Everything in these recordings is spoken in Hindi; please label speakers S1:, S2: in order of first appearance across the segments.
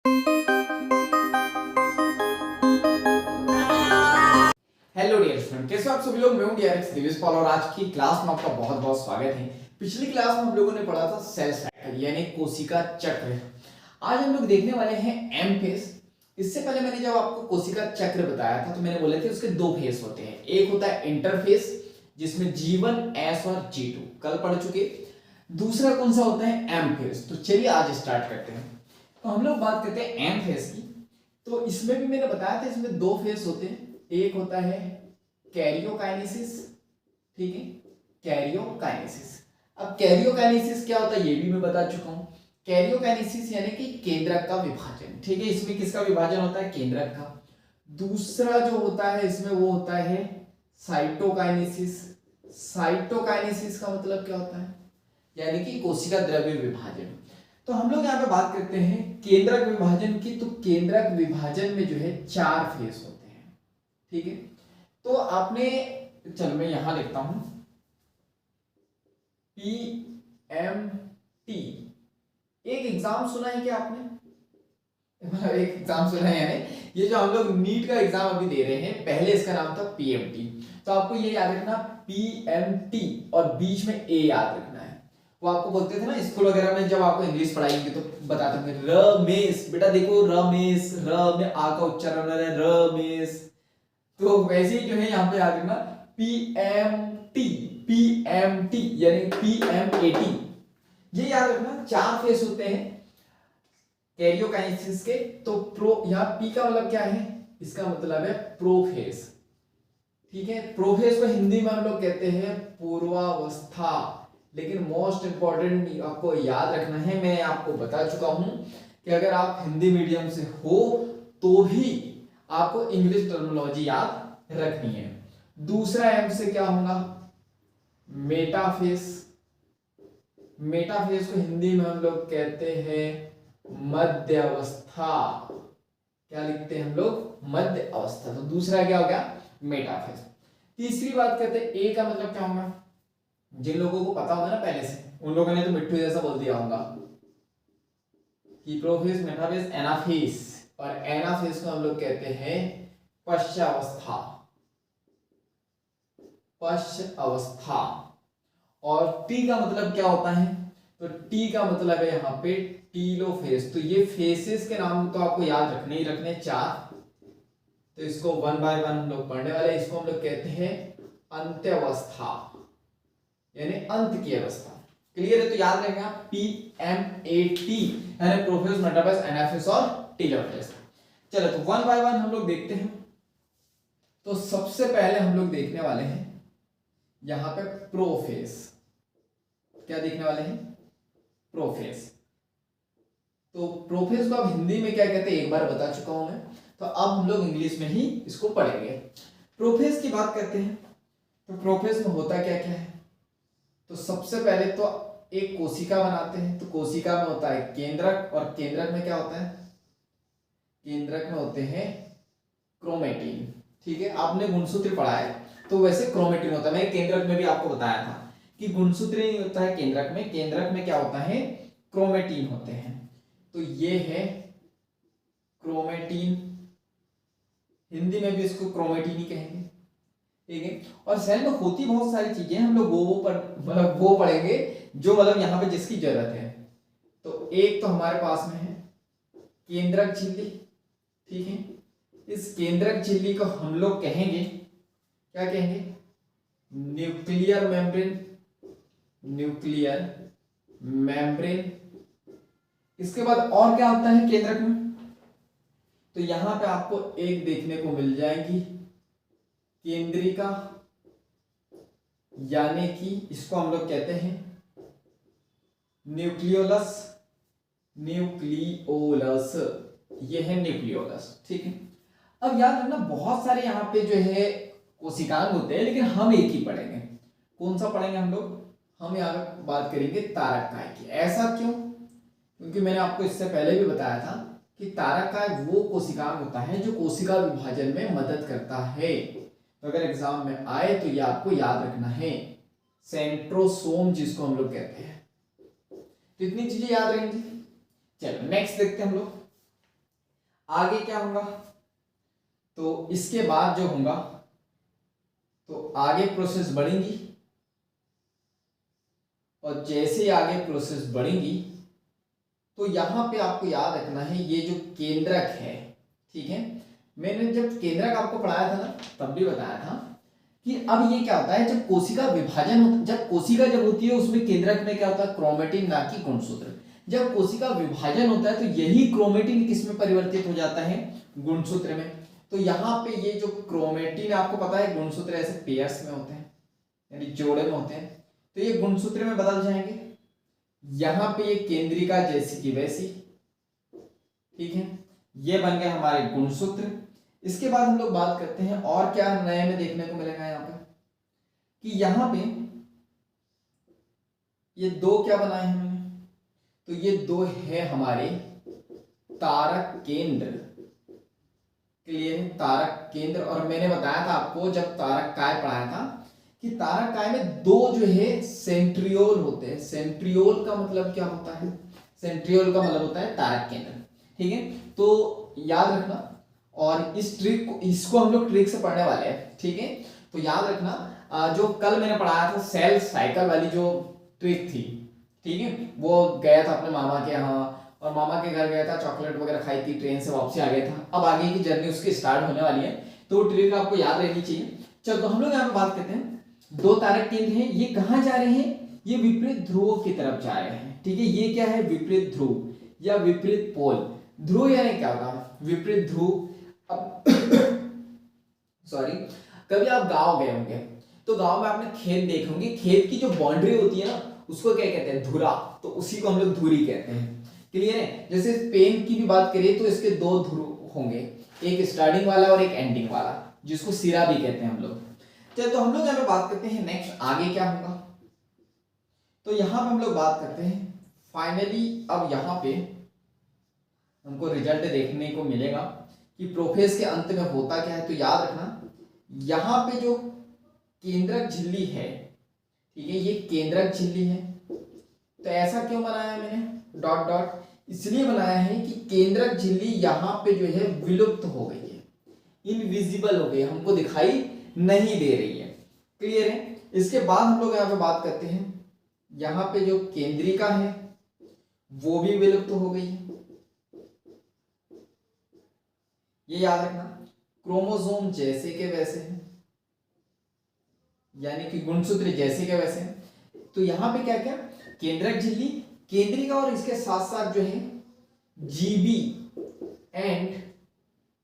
S1: हेलो डियर स्टूडेंट, कैसे हो आप सभी लोग। मैं हूं डीआरएक्स दिवेश पॉल और आज की क्लास में आपका बहुत बहुत स्वागत है। पिछली क्लास में हम लोगों ने पढ़ा था सेल साइकिल यानी कोशिका चक्र। आज हम लोग देखने वाले हैं एम फेज। इससे पहले मैंने जब आपको कोशिका चक्र बताया था तो मैंने बोला था उसके दो फेज होते हैं। एक होता है इंटरफेस जिसमें G1, S और G2 कल पढ़ चुके। दूसरा कौन सा होता है एम फेज। तो चलिए आज स्टार्ट करते हैं। तो हम लोग बात करते हैं एम फेज की। तो इसमें भी मैंने बताया था इसमें दो फेज होते हैं। एक होता है कैरियोकाइनेसिस, ठीक है, कैरियोकाइनेसिस। अब कैरियोकाइनेसिस क्या होता है ये भी मैं बता चुका हूं। कैरियोकाइनेसिस यानी कि केंद्रक का विभाजन, ठीक है। इसमें किसका विभाजन होता है, केंद्रक का। दूसरा जो होता है इसमें वो होता है साइटोकाइनेसिस। साइटोकाइनेसिस का मतलब क्या होता है, यानी कि कोशिका द्रव्य विभाजन। तो हम लोग यहाँ पे बात करते हैं केंद्रक विभाजन की। तो केंद्रक विभाजन में जो है 4 फेज होते हैं, ठीक है। तो आपने, चलो मैं यहां लिखता हूं PMT। एक एग्जाम सुना है क्या आपने, मतलब एक एग्जाम सुना है यानी ये जो हम लोग नीट का एग्जाम अभी दे रहे हैं, पहले इसका नाम था PMT। तो आपको ये याद रखना PMT और बीच में A याद रखना है। वो आपको बोलते थे ना स्कूल वगैरह में जब आपको इंग्लिश पढ़ाएंगे तो बताते थे रमेश, बेटा देखो रमेश, र में आ का उच्चारण है रमेश। तो वैसे ही जो है यहाँ पे याद रखना PMT, PMT यानी PMAT, ये याद रखना। 4 फेस होते हैं कैरियोकाइनेसिस के। तो प्रो, यहाँ P का मतलब क्या है, इसका मतलब है प्रोफेस, ठीक है। प्रोफेस को हिंदी में हम लोग कहते हैं पूर्वावस्था। लेकिन मोस्ट इंपॉर्टेंट आपको याद रखना है, मैं आपको बता चुका हूं कि अगर आप हिंदी मीडियम से हो तो भी आपको इंग्लिश टर्मिनोलॉजी याद रखनी है। दूसरा एम से क्या होगा, मेटाफेस। मेटाफेस को हिंदी में हम लोग कहते हैं मध्य अवस्था। क्या लिखते हैं हम लोग, मध्य अवस्था। तो दूसरा क्या हो गया, मेटाफेस। तीसरी बात करते हैं ए का मतलब क्या होगा। जिन लोगों को पता होगा ना पहले से, उन लोगों ने तो मिट्टू जैसा बोल दिया होगा कि प्रोफेस, मेटाफेस, एनाफेस। और एनाफेस को हम लोग कहते हैं पश्चावस्था, पश्चावस्था। और टी का मतलब क्या होता है, तो टी का मतलब है यहाँ पे टीलोफेस। तो ये फेसेस के नाम तो आपको याद रखने ही रखने 4। तो इसको 1 बाय 1 हम लोग पढ़ने वाले। इसको हम लोग कहते हैं अंत्यावस्था यानी अंत की अवस्था। क्लियर है, तो याद रखेगा PMAT यानी प्रोफेस, मेटाफेस, एनाफेस और टीलोफेस। चलो तो 1 बाय 1 हम लोग देखते हैं। तो सबसे पहले हम लोग देखने वाले हैं यहां पे प्रोफेस। क्या देखने वाले हैं, प्रोफेस। तो प्रोफेस को आप हिंदी में क्या कहते हैं एक बार बता चुका हूं मैं। तो अब हम लोग इंग्लिश में ही इसको पढ़ेंगे। प्रोफेस की बात करते हैं तो प्रोफेस में होता क्या क्या है। तो सबसे पहले तो एक कोशिका बनाते हैं। तो कोशिका में होता है केंद्रक, और केंद्रक में क्या होता है, केंद्रक में होते हैं क्रोमेटिन, ठीक है। आपने गुणसूत्र पढ़ा है तो वैसे क्रोमेटिन होता है। मैंने केंद्रक में भी आपको बताया था कि गुणसूत्र नहीं होता है केंद्रक में, केंद्रक में क्या होता है, क्रोमेटिन होते हैं। तो ये है क्रोमेटिन, हिंदी में भी इसको क्रोमेटिन ही कहेंगे, ठीक है। और सेल में होती बहुत सारी चीजें, हम लोग वो पर मतलब वो पढ़ेंगे जो मतलब यहाँ पे जिसकी जरूरत है। तो एक तो हमारे पास में है केंद्रक झिल्ली, ठीक है। इस केंद्रक झिल्ली को हम लोग कहेंगे, क्या कहेंगे, न्यूक्लियर मेम्ब्रेन, न्यूक्लियर मेम्ब्रेन। इसके बाद और क्या होता है केंद्रक में, तो यहां पे आपको एक देखने को मिल जाएगी केंद्रिका, यानी कि इसको हम लोग कहते हैं न्यूक्लियोलस, न्यूक्लियोलस, ये है न्यूक्लियोलस, ठीक है। अब याद रखना बहुत सारे यहाँ पे जो है कोशिकांग होते हैं, लेकिन हम एक ही पढ़ेंगे। कौन सा पढ़ेंगे हम लोग, हम यहाँ पे बात करेंगे तारककाय की। ऐसा क्यों, क्योंकि मैंने आपको इससे पहले भी बताया था कि तारककाय वो कोशिकांग होता है जो कोशिका विभाजन में मदद करता है। तो अगर एग्जाम में आए तो ये आपको याद रखना है, सेंट्रोसोम जिसको हम लोग कहते हैं। तो इतनी चीजें याद रहेंगी। चलो नेक्स्ट देखते हैं हम लोग। आगे क्या होगा, तो इसके बाद जो होगा तो आगे प्रोसेस बढ़ेंगी, और जैसे आगे प्रोसेस बढ़ेंगी तो यहां पे आपको याद रखना है ये जो केंद्रक है, ठीक है, मैंने जब केंद्रक आपको पढ़ाया था ना तब भी बताया था कि अब ये क्या होता है, जब कोशिका विभाजन जब कोशिका जब होती है उसमें केंद्रक में क्या होता है, क्रोमेटिन ना कि गुणसूत्र। जब कोशिका विभाजन होता है तो यही क्रोमेटिन किसमें परिवर्तित हो जाता है, गुणसूत्र में। तो यहाँ पे ये जो क्रोमेटिन आपको पता है गुणसूत्र ऐसे पेयर्स में होते हैं यानी जोड़े में होते हैं, तो ये गुणसूत्र में बदल जाएंगे। यहां पे ये केंद्रिका जैसी की वैसी, ठीक है, ये बन गए हमारे गुणसूत्र। इसके बाद हम लोग बात करते हैं और क्या नए में देखने को मिलेगा यहाँ पे, कि यहां पे ये दो क्या बनाए हैं मैंने, तो ये दो है हमारे तारक केंद्र, क्लियर है, तारक केंद्र। और मैंने बताया था आपको जब तारक काय पढ़ाया था कि तारक काय में दो जो है सेंट्रियोल होते हैं। सेंट्रियोल का मतलब क्या होता है, सेंट्रियोल का मतलब होता है तारक केंद्र, ठीक है, तो याद रखना। और इस ट्रिक को इसको हम लोग ट्रिक से पढ़ने वाले हैं, ठीक है, तो याद रखना जो कल मैंने पढ़ाया था सेल साइकिल वाली जो ट्रिक थी, ठीक है, वो गया था अपने मामा के यहाँ और मामा के घर गया था, चॉकलेट वगैरह खाई थी, ट्रेन से वापसी आ गया था। अब आगे की जर्नी उसकी स्टार्ट होने वाली है, तो वो ट्रिक आपको याद रहनी चाहिए। चलो तो हम लोग यहाँ पे बात करते हैं, दो तारक केंद्र हैं, ये कहाँ जा रहे हैं, ये विपरीत ध्रुवों की तरफ जा रहे हैं, ठीक है, ये क्या है, विपरीत ध्रुव या विपरीत पोल। ध्रुव यानी क्या होगा, विपरीत ध्रुव। अब सॉरी, कभी आप गांव गए होंगे तो गांव में आपने खेत देखे होंगे, खेत की जो बाउंड्री होती है ना उसको क्या कहते हैं, धुरा, तो उसी को हम लोग धुरी कहते हैं, क्लियर है। जैसे पेन की भी बात करिए तो इसके दो ध्रुव होंगे, एक स्टार्टिंग वाला और एक एंडिंग वाला, जिसको सिरा भी कहते हैं हम लोग। चलो तो हम लोग यहाँ पे बात करते हैं नेक्स्ट आगे क्या होगा, तो यहाँ पे हम लोग बात करते हैं फाइनली। अब यहाँ पे हमको रिजल्ट देखने को मिलेगा कि प्रोफेज के अंत में होता क्या है। तो याद रखना यहाँ पे जो केंद्रक झिल्ली है, ठीक है, ये केंद्रक झिल्ली है, तो ऐसा क्यों बनाया मैंने डॉट डॉट, इसलिए बनाया है कि केंद्रक झिल्ली यहाँ पे जो है विलुप्त हो गई है, इनविजिबल हो गई, हमको दिखाई नहीं दे रही है, क्लियर है। इसके बाद हम लोग यहाँ पे बात करते हैं, यहाँ पे जो केंद्रिका है वो भी विलुप्त हो गई है, ये याद रखना, क्रोमोसोम जैसे के वैसे हैं, यानी कि गुणसूत्र जैसे के वैसे हैं। तो यहाँ पे क्या क्या, केंद्रक झिल्ली, केंद्रिका और इसके साथ साथ जो है जीबी एंड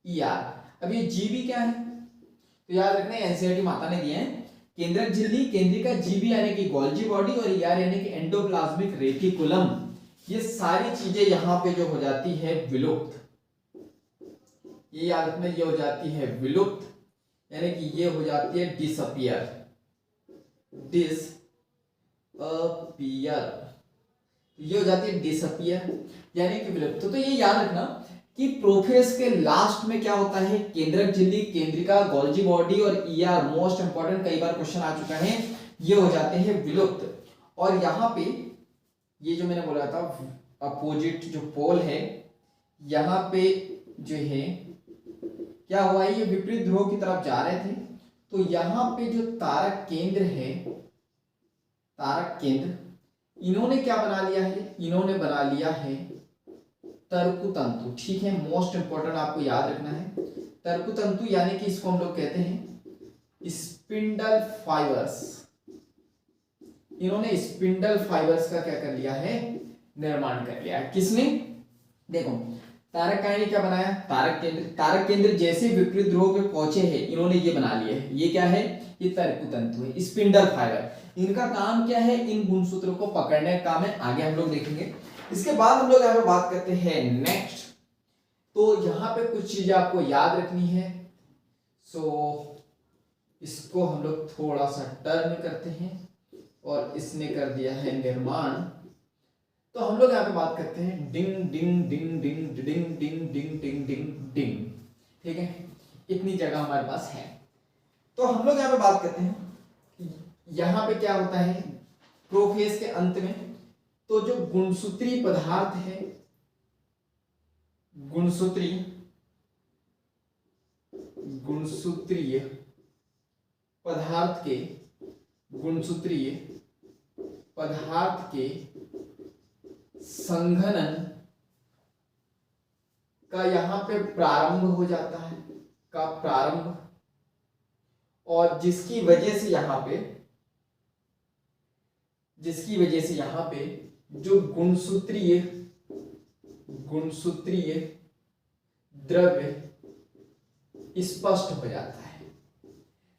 S1: ईआर। अब ये जीबी क्या है, तो याद रखना एनसीईआरटी माता ने दिया है, केंद्रक झिल्ली, केंद्रिका, जीबी यानी कि गोल्जी बॉडी और ईआर यानी कि एंडोप्लाज्मिक रेटिकुलम, ये सारी चीजें यहाँ पे जो हो जाती है विलुप्त, ये याद रखना, ये हो जाती है विलुप्त, यानी कि ये हो जाती है डिसअपियर, ये हो जाती है डिसअपियर यानी कि विलुप्त। तो ये याद रखना कि प्रोफेज के लास्ट में क्या होता है, केंद्रक झिल्ली, केंद्रिका, गोल्जी बॉडी और ईआर, मोस्ट इंपॉर्टेंट, कई बार क्वेश्चन आ चुका है, ये हो जाते हैं विलुप्त। और यहाँ पे ये जो मैंने बोला था अपोजिट जो पोल है, यहाँ पे जो है क्या हुआ है, ये विपरीत ध्रुव की तरफ जा रहे थे, तो यहाँ पे जो तारक केंद्र है, तारक केंद्र, इन्होंने क्या बना लिया है, इन्होंने बना लिया है तर्कुतंतु, ठीक है, मोस्ट इंपॉर्टेंट आपको याद रखना है, तर्कुतंतु यानी कि इसको हम लोग कहते हैं स्पिंडल फाइबर्स। इन्होंने स्पिंडल फाइबर्स का क्या कर लिया है, निर्माण कर लिया है, किसने, देखो तारक काय ने क्या बनाया, तारक केंद्र, तारक केंद्र जैसे विपरीत ध्रुव पे पहुंचे हैं इन्होंने ये बना लिया है, ये क्या है, ये तर्कुतंतु है, स्पिंडल फाइबर। इनका काम क्या है, इन गुणसूत्रों को पकड़ने का काम है, आगे हम लोग देखेंगे। इसके बाद हम लोग यहाँ पे बात करते हैं नेक्स्ट, तो यहाँ पे कुछ चीजें आपको याद रखनी है, सो इसको हम लोग थोड़ा सा टर्न करते हैं और इसने कर दिया है निर्माण। तो हम लोग यहाँ पे बात करते हैं डिंग डिंग डिंग डिंग डिंग डिंग डिंग डिंग डिंग डिंग, ठीक है, इतनी जगह हमारे पास है। तो हम लोग यहाँ पे बात करते हैं, यहाँ पे क्या होता है प्रोफेज के अंत में, तो जो गुणसूत्री पदार्थ है, गुणसूत्री गुणसूत्रीय पदार्थ के गुणसूत्रीय पदार्थ के संघनन का यहाँ पे प्रारंभ हो जाता है, का प्रारंभ, और जिसकी वजह से यहाँ पे जो गुणसूत्रीय द्रव्य स्पष्ट हो जाता है।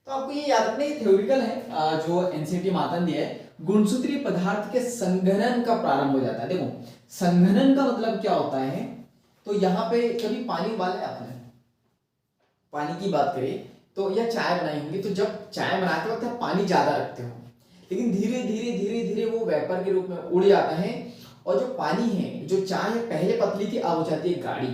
S1: तो आपको ये याद रखना, ये थ्योरिटिकल है, जो एनसीईआरटी मातन दिया है, गुणसूत्रीय पदार्थ के संघनन का प्रारंभ हो जाता है। देखो संघनन का मतलब क्या होता है, तो यहाँ पे कभी पानी उबाला है आपने, पानी की बात करें तो, या चाय बनाई होगी, तो जब चाय बनाते वक्त आप पानी ज्यादा रखते हो, लेकिन धीरे धीरे वो वेपर के रूप में उड़ जाता है, और जो पानी है, जो चाय है, पहले पतली थी, अब हो जाती है गाढ़ी,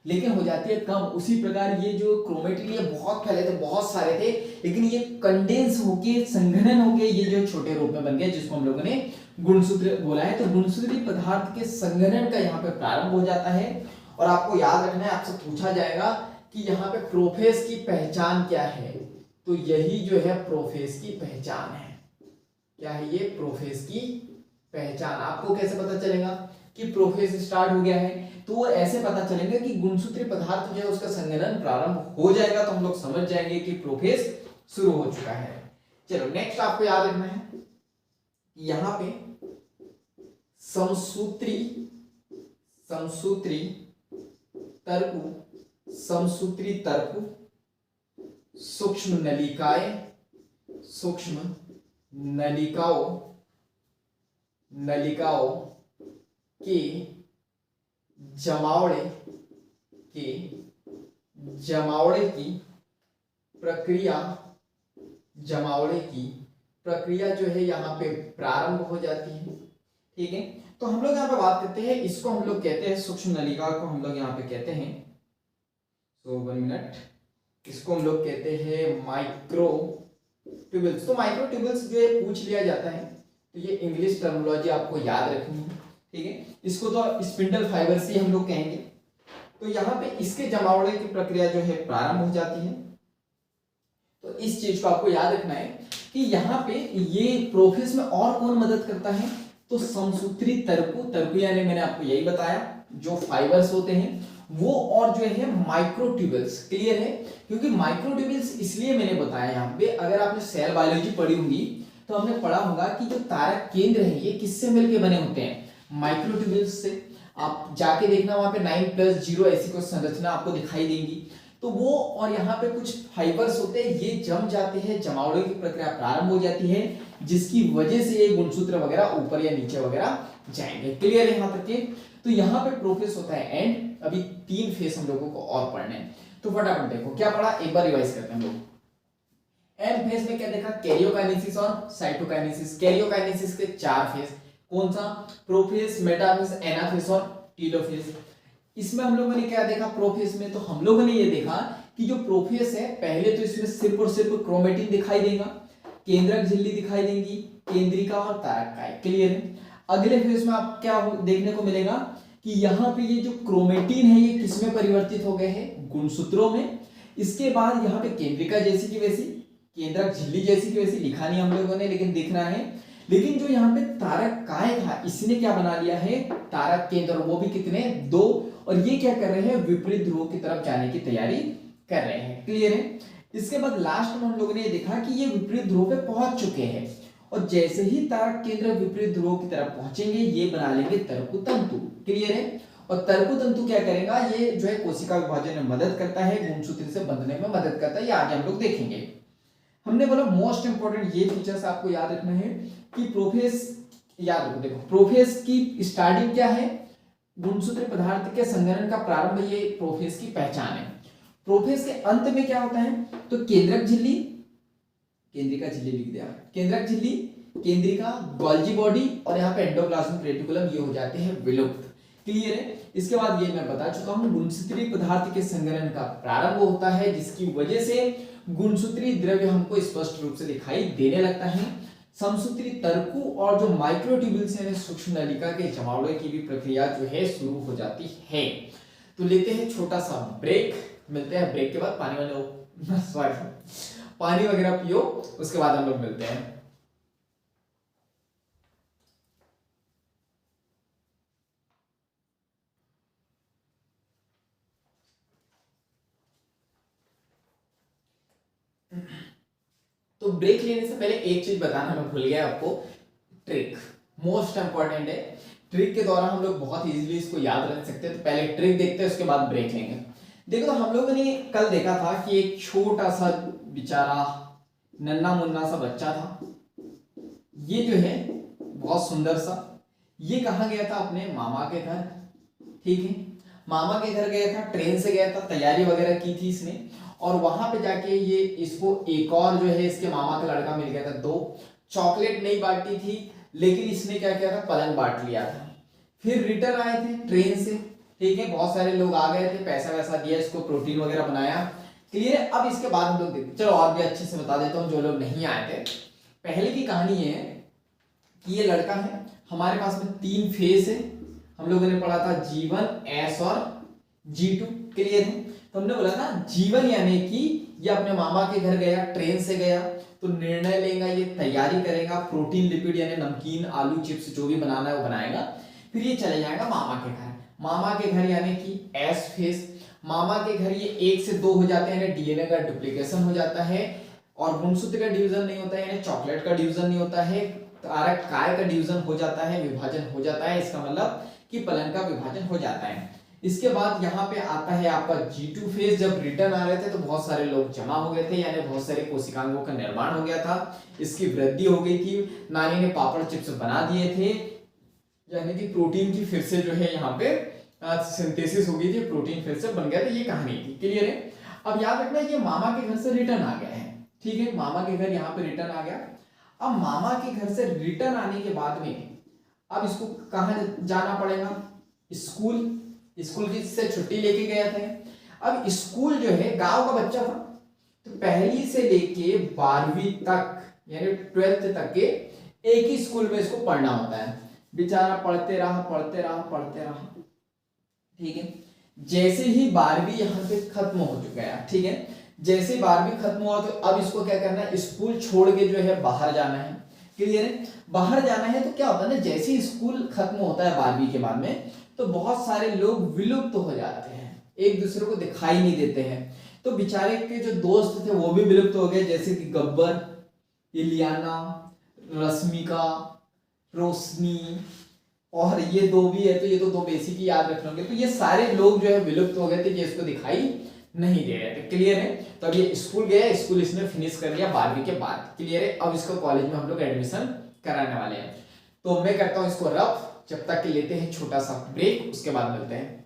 S1: लेकिन हो जाती है कम। उसी प्रकार ये जो क्रोमेटिन ये बहुत फैले थे, बहुत सारे थे, लेकिन ये कंडेंस होके, संघनन होके ये जो छोटे रूप में बन गया, जिसको हम लोगों ने गुणसूत्र बोला है। तो गुणसूत्रीय पदार्थ के संघनन का यहाँ पे प्रारंभ हो जाता है। और आपको याद रखना है, आपसे पूछा जाएगा कि यहाँ पे प्रोफेस की पहचान क्या है, तो यही जो है प्रोफेस की पहचान है। क्या है ये? प्रोफेस की पहचान। आपको कैसे पता चलेगा कि प्रोफेस स्टार्ट हो गया है? तो वो ऐसे पता चलेगा कि गुणसूत्रीय पदार्थ जो है उसका संघनन प्रारंभ हो जाएगा, तो हम लोग समझ जाएंगे कि प्रोफेस शुरू हो चुका है। चलो नेक्स्ट आपको याद रखना है, यहाँ पे समसूत्री तर्कु, सूक्ष्म नलिकाओं के जमावड़े की प्रक्रिया जो है यहाँ पे प्रारंभ हो जाती है। ठीक है, तो हम लोग यहाँ पे बात करते हैं, इसको हम लोग कहते हैं सूक्ष्म नलिका को हम लोग यहाँ पे कहते हैं, तो 1 मिनट, इसको हम लोग कहते हैं माइक्रोट्यूबल्स। तो माइक्रोट्यूबल्स जो है पूछ लिया जाता है, तो ये इंग्लिश टर्मिनोलॉजी आपको याद रखनी है। ठीक है, इसको तो स्पिंडल फाइबर से हम लोग कहेंगे। तो यहाँ पे इसके जमावड़े की प्रक्रिया जो है प्रारंभ हो जाती है। तो इस चीज को आपको याद रखना है कि यहाँ पे ये प्रोफेस में और कौन मदद करता है, तो समसूत्री तर्कु यानी मैंने आपको यही बताया, जो फाइबर्स होते हैं वो, और जो है माइक्रोट्यूबल्स। क्लियर है? क्योंकि माइक्रोट्यूबल्स इसलिए मैंने बताया यहाँ पे, अगर आपने सेल बायोलॉजी पढ़ी होगी तो हमने पढ़ा होगा कि जो तारक केंद्र है ये किससे मिलकर बने होते हैं? माइक्रोट्यूबल्स से। आप जाके देखना वहां पे 9+0 ऐसी कुछ संरचना आपको दिखाई देंगी। तो वो, और यहाँ पे कुछ फाइबर्स होते हैं, ये जम जाते हैं, जमावड़े की प्रक्रिया प्रारंभ हो जाती है, जिसकी वजह से ये गुणसूत्र वगैरह ऊपर या नीचे वगैरह जाएंगे। क्लियर है यहाँ तक के? तो यहाँ पे प्रोफेस होता है एंड। अभी 3 फेस हम लोगों को और पढ़ने हैं, तो फटाफट देखो क्या पढ़ा, एक बार रिवाइज करते हैं हम लोग। एम फेस में क्या देखा? कैरियोकाइनेसिस और साइटोकाइनेसिस। कैरियोकाइनेसिस के 4 फेस, कौन सा? प्रोफेस, मेटाफेस, एनाफेस और टीलोफेस। इसमें हम लोगों ने क्या देखा? प्रोफेस में तो हम लोगों ने ये देखा कि जो प्रोफेस है, पहले तो इसमें सिर्फ और सिर्फ क्रोमेटिन दिखाई देगा, केंद्रक झिल्ली दिखाई देंगी, केंद्रिका और तारककाय। क्लियर है? अगले फेज में आप क्या देखने को मिलेगा कि यहाँ पे ये जो क्रोमेटिन है ये किसमें परिवर्तित हो गए हैं? गुणसूत्रों में। इसके बाद यहाँ पे केंद्रिका जैसी की वैसी, केंद्रक झिल्ली जैसी की वैसी, लिखा नहीं हम लोगों ने लेकिन दिख रहा है। लेकिन जो यहाँ पे तारककाय था, इसने क्या बना लिया है? तारक केंद्र, वो भी कितने? 2। और ये क्या कर रहे हैं? विपरीत ध्रुव की तरफ जाने की तैयारी कर रहे हैं। क्लियर है? इसके बाद लास्ट में हम लोगों ने ये देखा कि ये विपरीत ध्रुव पे पहुंच चुके हैं, और जैसे ही तारक केंद्र विपरीत ध्रुव की तरफ पहुंचेंगे, ये बना लेंगे तर्कु तंतु। क्लियर है? और तर्कु तंतु क्या करेगा? ये जो है कोशिका विभाजन में मदद करता है, गुणसूत्र से बंधने में मदद करता है। ये आगे हम लोग देखेंगे। हमने बोला मोस्ट इंपोर्टेंट ये फीचर्स आपको याद रखना है कि प्रोफेस, याद रखो, देखो प्रोफेस की स्टार्टिंग क्या है? गुणसूत्र पदार्थ के संघनन का प्रारंभ, ये प्रोफेस की पहचान है। प्रोफेस के अंत में क्या होता है? तो केंद्रक झिल्ली, केंद्रिका झिल्ली लिख दिया, केंद्रक झिल्ली, केंद्रिका, गोल्जी बॉडी और यहाँ पे एंडोप्लाज्मिक रेटिकुलम, ये हो जाते हैं विलुप्त। क्लियर है? इसके बाद ये मैं बता चुका हूं, गुणसूत्रीय पदार्थ के संघनन का प्रारंभ होता है, जिसकी वजह से गुणसूत्रीय द्रव्य हमको स्पष्ट रूप से दिखाई देने लगता है। समसूत्री तर्कु और जो माइक्रोट्यूबल्स हैं, सूक्ष्म नलिका के जमावड़े की भी प्रक्रिया जो है शुरू हो जाती है। तो लेते हैं छोटा सा ब्रेक, मिलते हैं ब्रेक के बाद। पानी वाले सॉरी पानी वगैरह पियो, उसके बाद हम लोग मिलते हैं। तो ब्रेक लेने से पहले एक चीज बताना मैं भूल गया आपको, ट्रिक मोस्ट इंपॉर्टेंट है। ट्रिक के द्वारा हम लोग बहुत इजीली इसको याद रख सकते हैं। तो पहले ट्रिक देखते हैं, उसके बाद ब्रेक लेंगे। देखो तो हम लोगों ने कल देखा था कि एक छोटा सा बेचारा नन्ना मुन्ना सा बच्चा था, ये जो है बहुत सुंदर सा, ये कहाँ गया था? अपने मामा के घर। ठीक है, मामा के घर गया था, ट्रेन से गया था, तैयारी वगैरह की थी इसने, और वहां पे जाके ये इसको एक और जो है इसके मामा का लड़का मिल गया था। दो चॉकलेट नहीं बांटी थी, लेकिन इसने क्या किया था? पलंग बांट लिया था। फिर रिटर्न आए थे ट्रेन से, ठीक है, बहुत सारे लोग आ गए थे, पैसा वैसा दिया, इसको प्रोटीन वगैरह बनाया। क्लियर है? अब इसके बाद हम लोग देखते, चलो और भी अच्छे से बता देता हूँ जो लोग नहीं आए थे। पहले की कहानी है कि ये लड़का है, हमारे पास में 3 फेस है, हम लोगों ने पढ़ा था G1, S और G2। क्लियर है? तो हमने बोला ना जीवन यानी कि ये अपने मामा के घर गया, ट्रेन से गया, तो निर्णय लेगा, ये तैयारी करेगा, प्रोटीन लिपिड यानी नमकीन आलू चिप्स जो भी बनाना है वो बनाएगा, फिर ये चले जाएगा मामा के घर। मामा के घर यानी कि एस फेस, मामा के घर ये 1 से 2 हो जाते हैं, डीएनए का डुप्लीकेशन हो जाता है, और गुणसूत्र का डिवीजन नहीं होता है, यानी चॉकलेट का डिवीजन नहीं होता है, कारक काय का डिवीजन हो जाता है, विभाजन हो जाता है। इसका मतलब कि पलंग का विभाजन हो जाता है। इसके बाद यहाँ पे आता है आपका G2 फेज। जब रिटर्न आ रहे थे तो बहुत सारे लोग जमा हो गए थे, यानी बहुत सारे कोशिकांगों का निर्माण हो गया था, इसकी वृद्धि हो गई थी, नानी ने पापड़ चिप्स बना दिए थे, यानी कि प्रोटीन की फिर से जो है यहाँ पे सिंथेसिस हो गई थी, प्रोटीन फिर से बन गया था। ये कहानी थी। क्लियर है? अब याद रखना ये मामा के घर से रिटर्न आ गया है। ठीक है, मामा के घर यहाँ पे रिटर्न आ गया। अब मामा के घर से रिटर्न आने के बाद में अब इसको कहाँ जाना पड़ेगा? स्कूल। स्कूल की से छुट्टी लेके गया था। अब स्कूल जो है, गांव का बच्चा था, तो पहली से लेके 12वीं तक यानी 12th तक के एक ही स्कूल में इसको पढ़ना होता है। बेचारा पढ़ते रहा। ठीक है, जैसे ही 12वीं यहाँ पे खत्म हो चुका है, ठीक है, जैसे 12वीं खत्म हुआ तो अब इसको क्या करना है? स्कूल छोड़ के जो है बाहर जाना है। क्लियर है? बाहर जाना है तो क्या होता है ना, जैसे ही स्कूल खत्म होता है 12वीं के बाद में, तो बहुत सारे लोग विलुप्त हो जाते हैं, एक दूसरे को दिखाई नहीं देते हैं। तो बेचारे के जो दोस्त थे वो भी विलुप्त हो गए, जैसे कि गब्बर, इलियाना, रश्मिका, रोशनी, और ये 2 भी है, तो ये तो 2 बेसिक ही याद रख लोगे। तो ये सारे लोग जो है विलुप्त हो गए थे, कि इसको दिखाई नहीं दे रहे थे। क्लियर है? तो अब ये स्कूल गया, स्कूल इसने फिनिश कर लिया 12वीं के बाद। क्लियर है? अब इसको कॉलेज में हम लोग एडमिशन कराने वाले हैं। तो मैं करता हूँ इसको रफ, जब तक कि लेते हैं छोटा सा ब्रेक, उसके बाद मिलते हैं।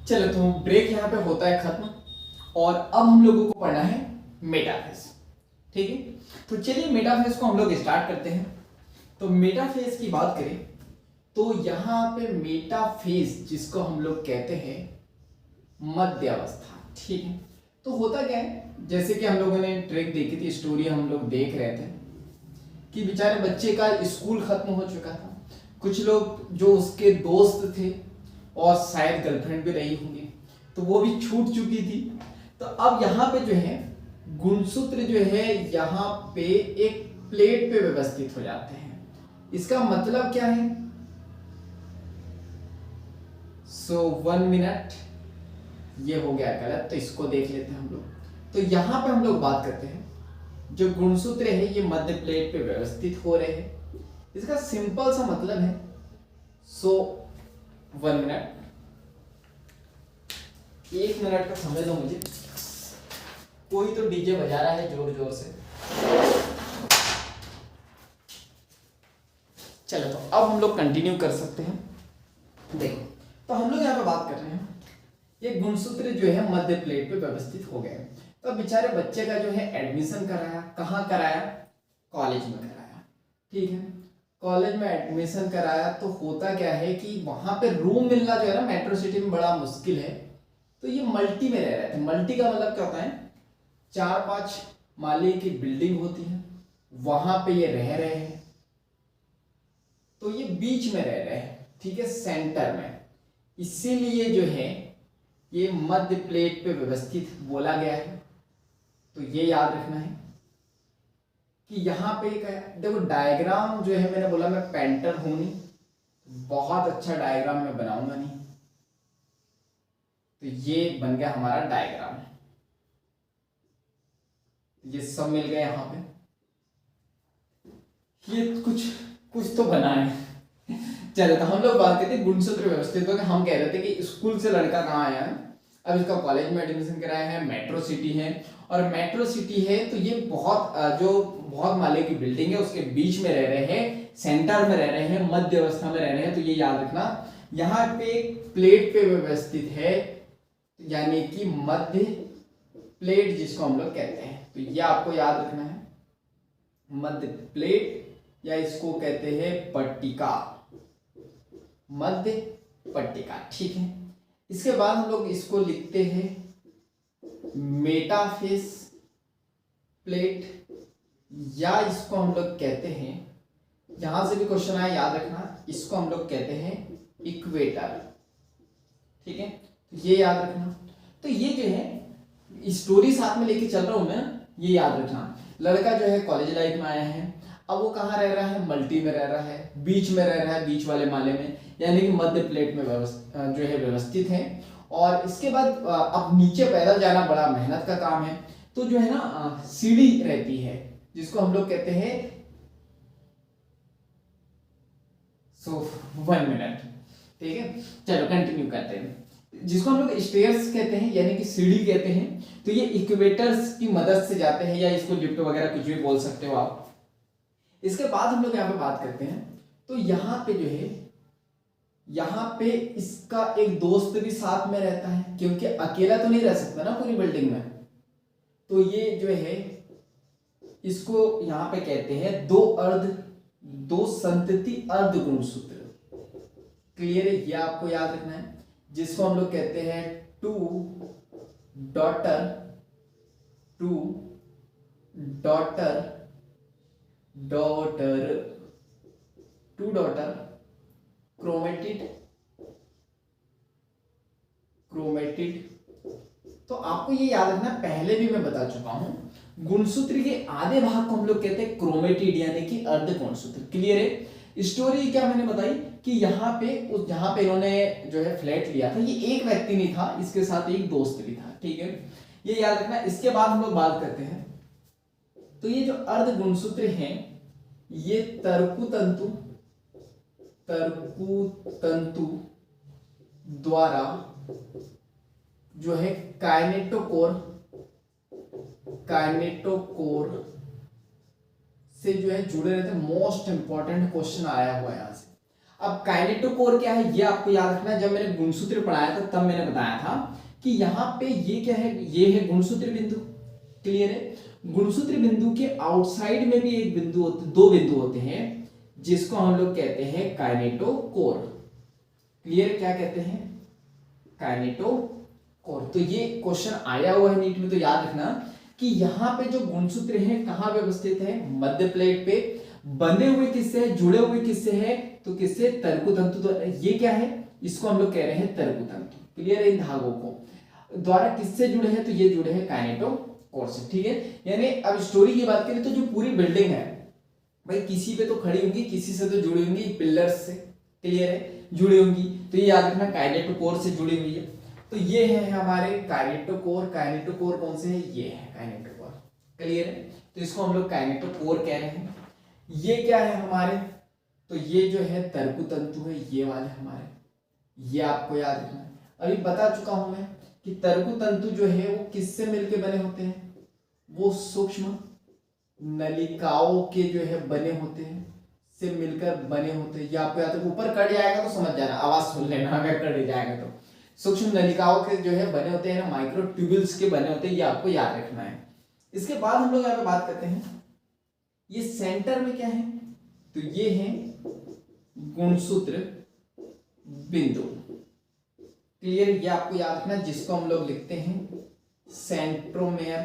S1: चलो, तो ब्रेक यहाँ पे होता है खत्म, और अब हम लोगों को पढ़ना है मेटाफेज। ठीक है, तो चलिए मेटाफेज को हम लोग स्टार्ट करते हैं। तो मेटाफेज की बात करें तो यहाँ पे मेटाफेज जिसको हम लोग कहते हैं मध्य अवस्था। ठीक है, तो होता क्या है, जैसे कि हम लोगों ने ट्रिक देखी थी, स्टोरी हम लोग देख रहे थे कि बेचारे बच्चे का स्कूल खत्म हो चुका था, कुछ लोग जो उसके दोस्त थे और शायद गर्लफ्रेंड भी रही होंगी, तो वो भी छूट चुकी थी। तो अब यहाँ पे जो है गुणसूत्र जो है यहाँ पे एक प्लेट पे व्यवस्थित हो जाते हैं। इसका मतलब क्या है? 1 मिनट, ये हो गया गलत, तो इसको देख लेते हैं हम लोग। तो यहाँ पे हम लोग बात करते हैं जो गुणसूत्र है ये मध्य प्लेट पे व्यवस्थित हो रहे हैं। इसका सिंपल सा मतलब है 1 मिनट, 1 मिनट का समय दो मुझे। कोई तो डीजे बजा रहा है जोर जोर से। चलो, तो अब हम लोग कंटिन्यू कर सकते हैं। देखो, तो हम लोग यहाँ पे बात कर रहे हैं ये गुणसूत्र जो है मध्य प्लेट पे व्यवस्थित हो गए। तो बेचारे बच्चे का जो है एडमिशन कराया, कहाँ कराया, कॉलेज में कराया, ठीक है। कॉलेज में एडमिशन कराया तो होता क्या है कि वहां पे रूम मिलना जो है ना मेट्रो सिटी में बड़ा मुश्किल है। तो ये मल्टी में रह रहे थे। मल्टी का मतलब क्या होता है, 4-5 माले की बिल्डिंग होती है, वहां पे ये रह रहे हैं। तो ये बीच में रह रहे हैं, ठीक है, सेंटर में, इसीलिए जो है ये मध्य प्लेट पे व्यवस्थित बोला गया है। तो ये याद रखना है कि यहाँ पे क्या है, देखो डायग्राम जो है, मैंने बोला मैं पेंटर हूं नहीं, बहुत अच्छा डायग्राम मैं बनाऊंगा नहीं। तो ये बन गया हमारा डायग्राम, ये सब मिल गया यहाँ पे, ये कुछ कुछ तो बना है। चलो, तो हम लोग बात करते हैं गुणसूत्र व्यवस्थित। तो हम कह रहे थे कि स्कूल से लड़का कहाँ आया है, अब इसका कॉलेज में एडमिशन कराया है, मेट्रो सिटी है, और मेट्रो सिटी है तो ये बहुत माले की बिल्डिंग है, उसके बीच में रह रहे हैं, सेंटर में रह रहे हैं, मध्य अवस्था में रह रहे हैं। तो ये याद रखना, यहाँ पे प्लेट पे व्यवस्थित है, यानी कि मध्य प्लेट जिसको हम लोग कहते हैं। तो ये आपको याद रखना है, मध्य प्लेट, या इसको कहते हैं पट्टिका, मध्य पट्टिका, ठीक है। इसके बाद हम लोग इसको लिखते हैं मेटाफेस प्लेट, या इसको हम लोग कहते हैं, यहां से भी क्वेश्चन आया याद रखना, इसको हम लोग कहते हैं इक्वेटर, ठीक है। तो ये याद रखना। तो ये जो है स्टोरी साथ में लेके चल रहा हूं मैं, ये याद रखना। लड़का जो है कॉलेज लाइफ में आया है, अब वो कहाँ रह रहा है, मल्टी में रह रहा है, बीच में रह रहा है, बीच वाले माले में, यानी कि मध्य प्लेट में जो है व्यवस्थित है। और इसके बाद अब नीचे पैदल जाना बड़ा मेहनत का काम है, तो जो है ना सीढ़ी रहती है, जिसको हम लोग कहते हैं 1 मिनट, ठीक है। चलो कंटिन्यू करते हैं, जिसको हम लोग स्टेयर्स कहते हैं, यानी कि सीढ़ी कहते हैं। तो ये इक्वेटर्स की मदद से जाते हैं, या इसको लिफ्ट वगैरह कुछ भी बोल सकते हो आप। इसके बाद हम लोग यहाँ पे बात करते हैं, तो यहाँ पे जो है, यहाँ पे इसका एक दोस्त भी साथ में रहता है, क्योंकि अकेला तो नहीं रह सकता ना पूरी बिल्डिंग में। तो ये जो है इसको यहाँ पे कहते हैं दो संतति अर्ध गुणसूत्र, क्लियर है, ये आपको याद रखना है, जिसको हम लोग कहते हैं टू डॉटर क्रोमेटिड। तो आपको ये याद रखना, पहले भी मैं बता चुका हूं, गुणसूत्र के आधे भाग को हम लोग कहते हैं क्रोमेटिड, यानी कि अर्ध गुणसूत्र, क्लियर है। स्टोरी क्या मैंने बताई कि यहाँ पे जहां पे इन्होंने जो है फ्लैट लिया था, ये एक व्यक्ति नहीं था, इसके साथ एक दोस्त भी था, ठीक है, ये याद रखना। इसके बाद हम लोग बात करते हैं, तो ये जो अर्ध गुणसूत्र हैं, ये तरकु तंतु द्वारा जो है काइनेटोकोर से जो है जुड़े रहते हैं। मोस्ट इंपॉर्टेंट क्वेश्चन आया हुआ है यहां से। अब काइनेटोकोर क्या है, ये आपको याद रखना है। जब मैंने गुणसूत्र पढ़ाया था तब मैंने बताया था कि यहाँ पे ये क्या है, ये है गुणसूत्र बिंदु, क्लियर है। गुणसूत्र बिंदु के आउटसाइड में भी एक बिंदु होते, 2 बिंदु होते हैं, जिसको हम लोग कहते हैं काइनेटोकोर, क्लियर, क्या कहते हैं, काइनेटोकोर। तो ये क्वेश्चन आया हुआ है नीट में, तो याद रखना कि यहाँ पे जो गुणसूत्र है कहाँ व्यवस्थित है, मध्य प्लेट पे, बंधे हुए किससे है, जुड़े हुए किससे है, तो किससे, तरकु तंतु। तो ये क्या है, इसको हम लोग कह रहे हैं तरकु तंतु, क्लियर है। इन धागों को द्वारा किससे जुड़े हैं, तो ये जुड़े हैं काइनेटोकोर से, ठीक है। यानी अब स्टोरी की बात करें तो जो पूरी बिल्डिंग है भाई, किसी पे तो खड़ी होंगी, किसी से तो जुड़ी होंगी, पिलर्स से, क्लियर है, जुड़ी होंगी। तो ये याद रखना काइनेटोकोर से जुड़ी हुई है। तो ये है हमारे काइनेटोकोर कौन से है, ये है काइनेटोकोर, क्लियर है। तो इसको हम लोग काइनेटोकोर कह रहे हैं। ये क्या है हमारे, तो ये जो है तरकु तंतु है, ये वाले हमारे, ये आपको याद रखना है। अभी बता चुका हूं मैं कि तरकु तंतु जो है वो किससे मिलके बने होते हैं, वो सूक्ष्म नलिकाओं के जो है बने होते हैं, से मिलकर बने होते हैं। ये आपको याद है, ऊपर कट जाएगा तो समझ जाना, आवाज सुन लेना अगर कट जाएगा तो। सूक्ष्म नलिकाओं के जो है बने होते हैं ना, माइक्रोट्यूब्यूल्स के बने होते हैं, ये आपको याद रखना है। इसके बाद हम लोग यहाँ पे बात करते हैं, ये सेंटर में क्या है, तो ये है गुणसूत्र बिंदु। क्लियर, ये आपको याद रखना, जिसको हम लोग लिखते हैं सेंट्रोमेयर।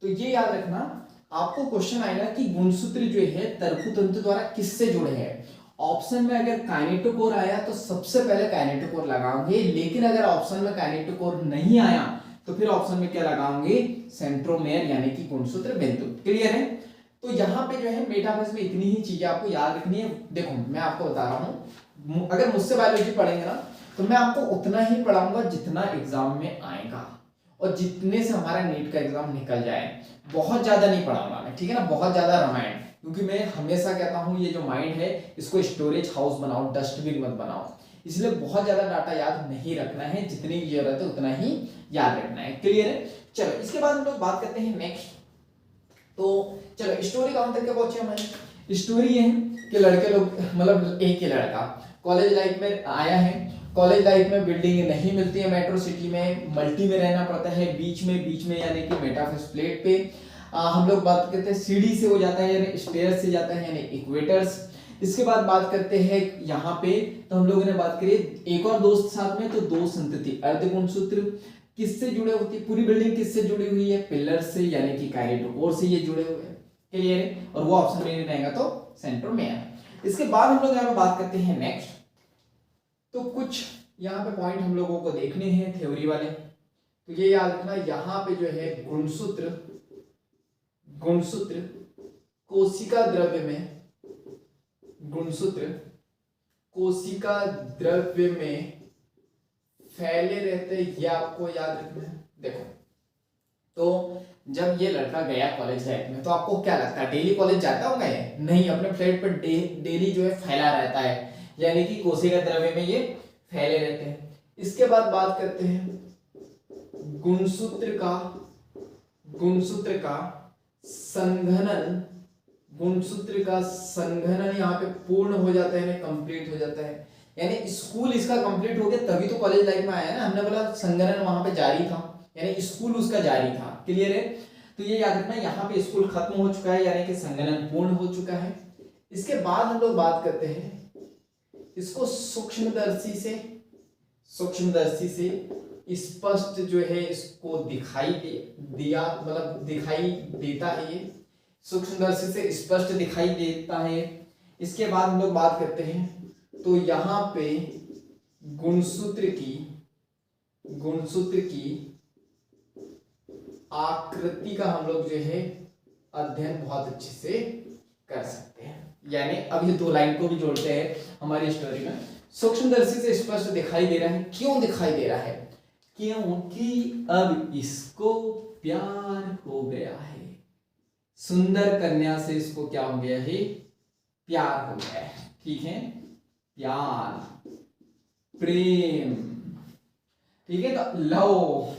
S1: तो ये याद रखना, आपको क्वेश्चन आएगा कि गुणसूत्र जो है तर्कुतंतु द्वारा किससे जुड़े हैं। ऑप्शन में अगर काइनेटोकोर आया तो सबसे पहले काइनेटोकोर लगाओगे, लेकिन अगर ऑप्शन में काइनेटोकोर नहीं आया तो फिर ऑप्शन में क्या लगाओगे, सेंट्रोमेयर यानी कि गुणसूत्र बिंदु। क्लियर है। तो यहाँ पे जो है मेटाफेज में इतनी ही चीजें आपको याद रखनी है। देखो मैं आपको बता रहा हूँ, अगर मुझसे बायोलॉजी पढ़ेंगे ना तो मैं आपको उतना ही पढ़ाऊंगा जितना एग्जाम में आएगा और जितने से हमारा नीट का एग्जाम निकल जाए। बहुत ज्यादा नहीं पढ़ाऊंगा मैं, ठीक है ना, बहुत ज्यादा रामायण, क्योंकि मैं हमेशा कहता हूँ ये जो माइंड है इसको स्टोरेज हाउस बनाओ, डस्टबिन मत बनाओ। इसलिए बहुत ज्यादा डाटा याद नहीं रखना है, जितनी की जरूरत है उतना ही याद रखना है। क्लियर है। चलो इसके बाद हम लोग बात करते हैं नेक्स्ट। तो चलो स्टोरी कहां तक पहुंचे हमारी। स्टोरी ये है कि लड़के लोग, मतलब एक ही लड़का कॉलेज लाइफ में आया है। कॉलेज लाइफ में बिल्डिंग नहीं मिलती है, मेट्रो सिटी में मल्टी में रहना पड़ता है, बीच में यानी कि मेटाफेज प्लेट पे। हम लोग बात करते हैं सीढ़ी से हो जाता है यानी स्टेयर से जाता है यानी इक्वेटर्स। इसके बाद बात करते हैं यहाँ पे, तो हम लोगों ने बात करी एक और दोस्त साथ में, तो दो संतति अर्धगुणसूत्र किससे जुड़े होती है, पूरी बिल्डिंग किससे जुड़ी हुई है, पिलर से यानी कि काइनेटोकोर से ये जुड़े हुए हैं। क्लियर है। और वो ऑप्शन में नहीं रहेगा तो सेंट्रोमेयर। इसके बाद हम लोग यहाँ पे बात करते हैं नेक्स्ट। तो कुछ यहाँ पे पॉइंट हम लोगों को देखने हैं थ्योरी वाले। तो ये याद रखना, यहाँ पे जो है गुणसूत्र कोशिका द्रव्य में, गुणसूत्र कोशिका द्रव्य में फैले रहते हैं, ये आपको याद रखना है। देखो तो जब ये लड़का गया कॉलेज लाइफ में तो आपको क्या लगता है, डेली कॉलेज जाता होगा ये? नहीं, अपने फ्लैट पर डेली जो है फैला रहता है, यानी कि कोशिका द्रव्य में ये फैले रहते हैं। इसके बाद बात करते हैं गुणसूत्र का संघनन। गुणसूत्र का संघनन यहाँ पे पूर्ण हो जाता है, कंप्लीट हो जाता है, यानी स्कूल इसका कंप्लीट हो गया तभी तो कॉलेज लाइफ में आया ना। हमने बोला संघनन वहां पे जारी था, यानी स्कूल उसका जारी था। क्लियर है। तो ये याद रखना, यहाँ पे स्कूल खत्म हो चुका है यानी कि संघनन पूर्ण हो चुका है। इसके बाद हम लोग बात करते हैं इसको सूक्ष्मदर्शी से स्पष्ट जो है इसको दिखाई देता है, ये सूक्ष्मदर्शी से स्पष्ट दिखाई देता है। इसके बाद हम लोग बात करते हैं, तो यहाँ पे गुणसूत्र की आकृति का हम लोग जो है अध्ययन बहुत अच्छे से कर सकते हैं। यानी अब ये दो लाइन को भी जोड़ते हैं हमारी स्टोरी में। सूक्ष्मदर्शी से स्पष्ट दिखाई दे रहा है, क्यों दिखाई दे रहा है? क्योंकि अब इसको प्यार हो गया है, सुंदर कन्या से इसको क्या हो गया है, प्यार हो गया है। ठीक है, प्यार, प्रेम, ठीक है, तो लव,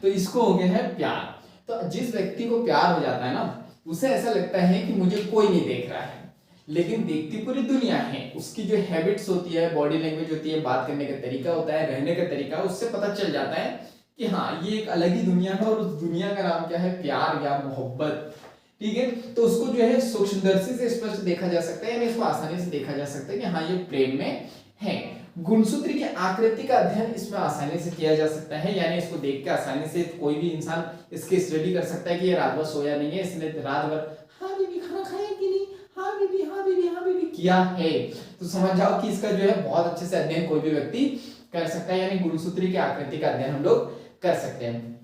S1: तो इसको हो गया है प्यार। तो जिस व्यक्ति को प्यार हो जाता है ना, उसे ऐसा लगता है कि मुझे कोई नहीं देख रहा है, लेकिन देखती पूरी दुनिया है। उसकी जो हैबिट्स होती है, बॉडी लैंग्वेज होती है, बात करने का तरीका होता है, रहने का तरीका, उससे पता चल जाता है कि हाँ ये एक अलग ही दुनिया है और उस दुनिया का नाम क्या है, प्यार या मोहब्बत। ठीक है, तो उसको जो है सूक्ष्मदर्शी से स्पष्ट देखा जा सकता है, यानी इसको आसानी से देखा जा सकता है कि हाँ ये प्रेम में है। गुणसूत्र की आकृति का अध्ययन इसमें आसानी से किया जा सकता है, यानी इसको देख के आसानी से कोई भी इंसान इसकी स्टडी कर सकता है कि ये रात भर सोया नहीं है, इसने रात भर हाँ बीबी खाना खाया कि नहीं, हाँ बीबी, हाँ बीबी, हाँ बीबी किया है। तो समझ जाओ कि इसका जो है बहुत अच्छे से अध्ययन कोई भी व्यक्ति कर सकता है, यानी गुणसूत्र की आकृति का अध्ययन हम लोग कर सकते हैं।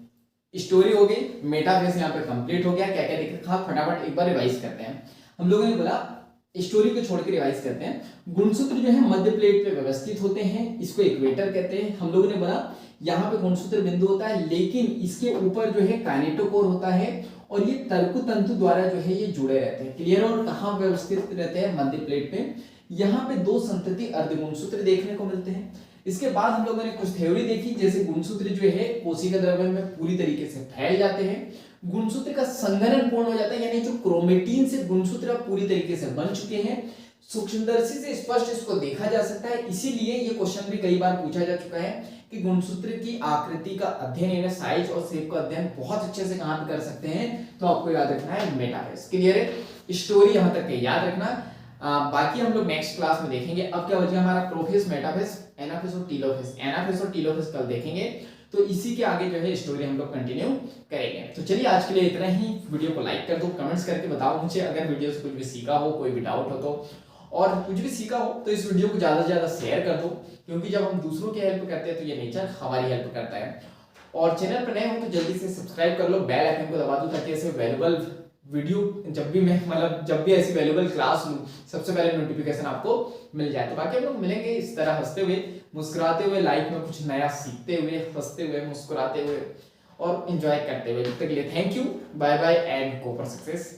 S1: स्टोरी हो गई, मेटाफेज यहाँ पे कंप्लीट हो गया। क्या क्या देख रखा फटाफट एक बार रिवाइज करते हैं। हम लोगों ने बोला स्टोरी को छोड़ के रिवाइज करते हैं। गुणसूत्र जो है मध्य प्लेट पे व्यवस्थित होते हैं, इसको इक्वेटर कहते हैं। हम लोगों ने बोला यहाँ पे गुणसूत्र बिंदु होता है, लेकिन इसके ऊपर जो है काइनेटोकोर होता है और ये तर्कुतंतु द्वारा जो है ये जुड़े रहते हैं। क्लियर। और कहाँ व्यवस्थित रहते हैं, मध्य प्लेट पे। यहाँ पे दो संतति अर्धगुणसूत्र देखने को मिलते हैं। इसके बाद हम लोगों ने कुछ थ्योरी देखी, जैसे गुणसूत्र जो है कोशिका द्रव्य में पूरी तरीके से फैल जाते हैं, गुणसूत्र का संघनन पूर्ण हो जाता है, यानी जो क्रोमेटिन से गुणसूत्र पूरी तरीके से बन चुके हैं, सूक्ष्मदर्शी से स्पष्ट इसको देखा जा सकता है, इसीलिए ये क्वेश्चन भी कई बार पूछा जा चुका है कि गुणसूत्र की आकृति का अध्ययन यानी साइज और शेप का अध्ययन बहुत अच्छे से कहां पे कर सकते हैं, तो आपको याद रखना है मेटाफेज। क्लियर है, स्टोरी यहां तक के याद रखना। बाकी हम लोग नेक्स्ट क्लास में देखेंगे। अब क्या बचा हमारा प्रोफेज, मेटाफेज, एनाफेज और टीलोफेज। एनाफेज और टीलोफेज कल देखेंगे, तो इसी के आगे जो है स्टोरी हम लोग कंटिन्यू करेंगे। तो चलिए आज के लिए इतना ही। वीडियो को लाइक कर दो, कमेंट्स करके बताओ मुझे अगर वीडियो से कुछ भी सीखा हो, कोई भी डाउट हो तो, और कुछ भी सीखा हो तो इस वीडियो को ज़्यादा से ज़्यादा शेयर कर दो, क्योंकि जब हम दूसरों की हेल्प करते हैं तो ये नेचर हमारी हेल्प करता है। और चैनल पर नए हो तो जल्दी से सब्सक्राइब कर लो, बेल आइकन को दबा दो, ताकि ऐसे वैल्यूबल वीडियो जब भी मैं जब भी ऐसी वैल्यूबल क्लास लूँ सबसे पहले नोटिफिकेशन आपको मिल जाए। तो बाकी हम लोग मिलेंगे इस तरह हंसते हुए, मुस्कुराते हुए, लाइफ में कुछ नया सीखते हुए, हंसते हुए, मुस्कुराते हुए और एंजॉय करते हुए। तब तक के लिए thank you, bye bye and go for success.